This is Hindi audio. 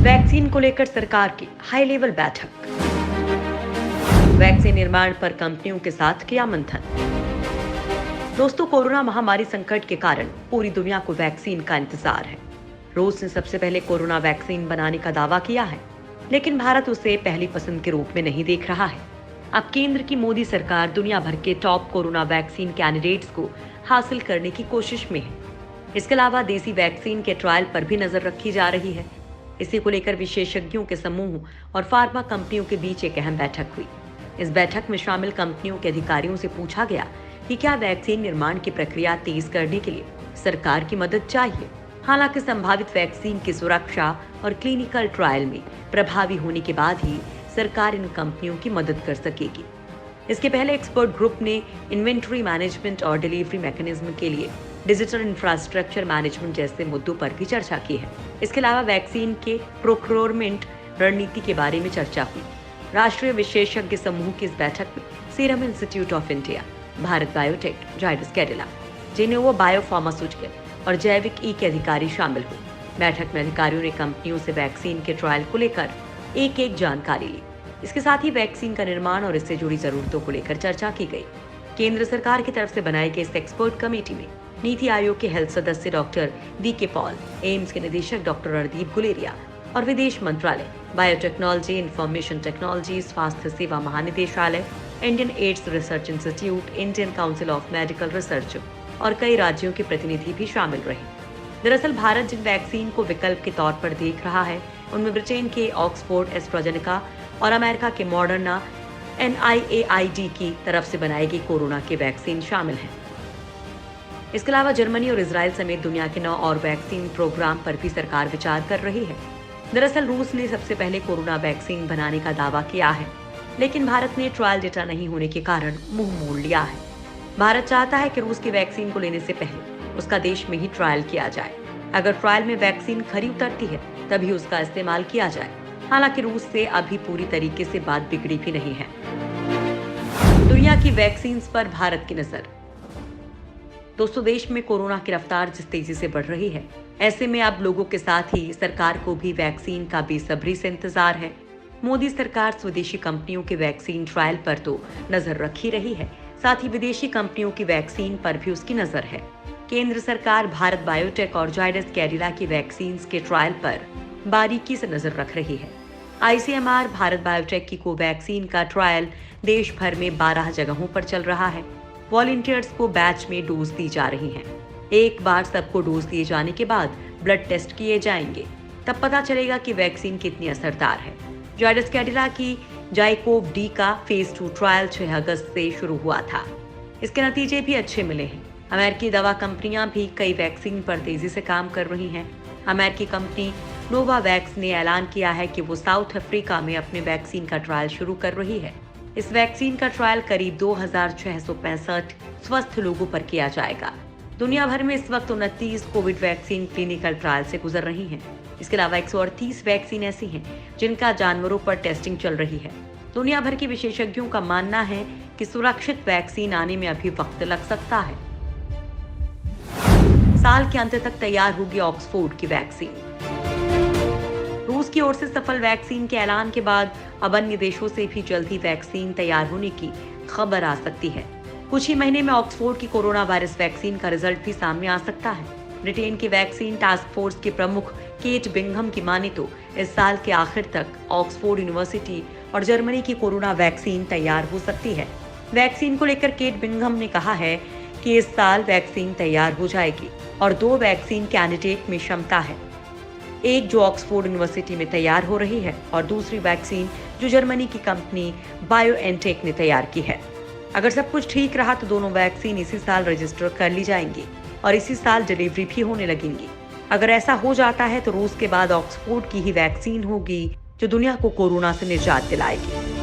वैक्सीन को लेकर सरकार की हाई लेवल बैठक। वैक्सीन निर्माण पर कंपनियों के साथ किया मंथन। दोस्तों, कोरोना महामारी संकट के कारण पूरी दुनिया को वैक्सीन का इंतजार है। रूस ने सबसे पहले कोरोना वैक्सीन बनाने का दावा किया है, लेकिन भारत उसे पहली पसंद के रूप में नहीं देख रहा है। अब केंद्र की मोदी सरकार दुनिया भर के टॉप कोरोना वैक्सीन कैंडिडेट्स को हासिल करने की कोशिश में है। इसके अलावा देसी वैक्सीन के ट्रायल पर भी नजर रखी जा रही है। इसी को लेकर विशेषज्ञों के समूह और फार्मा कंपनियों के बीच एक अहम बैठक हुई। इस बैठक में शामिल कंपनियों के अधिकारियों से पूछा गया कि क्या वैक्सीन निर्माण की प्रक्रिया तेज करने के लिए सरकार की मदद चाहिए। हालांकि संभावित वैक्सीन की सुरक्षा और क्लिनिकल ट्रायल में प्रभावी होने के बाद ही सरकार इन कंपनियों की मदद कर सकेगी। इसके पहले एक्सपर्ट ग्रुप ने इन्वेंटरी मैनेजमेंट और डिलीवरी मैकेनिज्म के लिए डिजिटल इंफ्रास्ट्रक्चर मैनेजमेंट जैसे मुद्दों पर भी चर्चा की है। इसके अलावा वैक्सीन के प्रोक्योरमेंट रणनीति के बारे में चर्चा हुई। राष्ट्रीय विशेषज्ञ समूह की इस बैठक में serum institute of India, Bharat biotech, Zydus Cadila, Gennova biopharmaceutical और जैविक ई के अधिकारी शामिल हुए। बैठक में अधिकारियों ने कंपनियों से वैक्सीन के ट्रायल को लेकर एक जानकारी ली। इसके साथ ही वैक्सीन का निर्माण और इससे जुड़ी जरूरतों को लेकर चर्चा की गई। केंद्र सरकार की तरफ से बनाई गई इस एक्सपर्ट कमेटी में नीति आयोग के हेल्थ सदस्य डॉक्टर वी.के. पॉल, एम्स के निदेशक डॉक्टर रणदीप गुलेरिया और विदेश मंत्रालय, बायोटेक्नोलॉजी, इंफॉर्मेशन टेक्नोलॉजी, स्वास्थ्य सेवा महानिदेशालय, Indian ads research institute, Indian council of medical research और कई राज्यों के प्रतिनिधि भी शामिल रहे। दरअसल भारत जिन वैक्सीन को विकल्प के तौर पर देख रहा है, उनमें ब्रिटेन के ऑक्सफोर्ड एस्ट्राजेनेका और अमेरिका के मॉडर्ना NIAID की तरफ से बनाई गई कोरोना की वैक्सीन शामिल है। इसके अलावा जर्मनी और इजराइल समेत दुनिया के 9 और वैक्सीन प्रोग्राम पर भी सरकार विचार कर रही है। दरअसल रूस ने सबसे पहले कोरोना वैक्सीन बनाने का दावा किया है, लेकिन भारत ने ट्रायल डेटा नहीं होने के कारण मुंह मोड़ लिया है। भारत चाहता है कि रूस की वैक्सीन को लेने से पहले उसका देश में ही ट्रायल किया जाए। अगर ट्रायल में वैक्सीन खरी उतरती है तभी उसका इस्तेमाल किया जाए। हालांकि रूस से अभी पूरी तरीके से बात बिगड़ी भी नहीं है। दुनिया की वैक्सीन पर भारत की नजर। दोस्तों, देश में कोरोना की रफ्तार जिस तेजी से बढ़ रही है, ऐसे में अब लोगों के साथ ही सरकार को भी वैक्सीन का बेसब्री से इंतजार है। मोदी सरकार स्वदेशी कंपनियों के वैक्सीन ट्रायल पर तो नजर रख ही रही है, साथ ही विदेशी कंपनियों की वैक्सीन पर भी उसकी नजर है। केंद्र सरकार भारत बायोटेक और जाइडस कैडिला की वैक्सीन के ट्रायल पर बारीकी से नजर रख रही है। ICMR भारत बायोटेक की कोवैक्सीन का ट्रायल देश भर में 12 जगहों पर चल रहा है। वॉलंटियर्स को बैच में डोज दी जा रही हैं। एक बार सबको डोज दिए जाने के बाद ब्लड टेस्ट किए जाएंगे, तब पता चलेगा कि वैक्सीन कितनी असरदार है। जाइडस कैडिला की जाइकोव डी का फेज 2 ट्रायल 6 अगस्त से शुरू हुआ था। इसके नतीजे भी अच्छे मिले हैं। अमेरिकी दवा कंपनियां भी कई वैक्सीन पर तेजी से काम कर रही हैं। अमेरिकी कंपनी नोवावैक्स ने ऐलान किया है कि वो साउथ अफ्रीका में अपने वैक्सीन का ट्रायल शुरू कर रही है। इस वैक्सीन का ट्रायल करीब 2665 स्वस्थ लोगों पर किया जाएगा। दुनिया भर में इस वक्त 29 कोविड वैक्सीन क्लिनिकल ट्रायल से गुजर रही हैं। इसके अलावा 138 वैक्सीन ऐसी हैं जिनका जानवरों पर टेस्टिंग चल रही है। दुनिया भर के विशेषज्ञों का मानना है कि सुरक्षित वैक्सीन आने में अभी वक्त लग सकता है। साल के अंत तक तैयार होगी ऑक्सफोर्ड की वैक्सीन। रूस की ओर से सफल वैक्सीन के ऐलान के बाद अब अन्य देशों से भी जल्दी वैक्सीन तैयार होने की खबर आ सकती है। कुछ ही महीने में ऑक्सफोर्ड की कोरोना वायरस वैक्सीन का रिजल्ट भी सामने आ सकता है। ब्रिटेन की वैक्सीन टास्क फोर्स के प्रमुख केट बिंघम की माने तो इस साल के आखिर तक ऑक्सफोर्ड यूनिवर्सिटी और जर्मनी की कोरोना वैक्सीन तैयार हो सकती है। वैक्सीन को लेकर केट बिंघम ने कहा है कि इस साल वैक्सीन तैयार हो जाएगी और 2 वैक्सीन कैंडिडेट में क्षमता है, एक जो ऑक्सफोर्ड यूनिवर्सिटी में तैयार हो रही है और दूसरी वैक्सीन जो जर्मनी की कंपनी बायोएनटेक ने तैयार की है। अगर सब कुछ ठीक रहा तो दोनों वैक्सीन इसी साल रजिस्टर कर ली जाएंगी और इसी साल डिलीवरी भी होने लगेंगी। अगर ऐसा हो जाता है तो रूस के बाद ऑक्सफोर्ड की ही वैक्सीन होगी जो दुनिया को कोरोना से निजात दिलाएगी।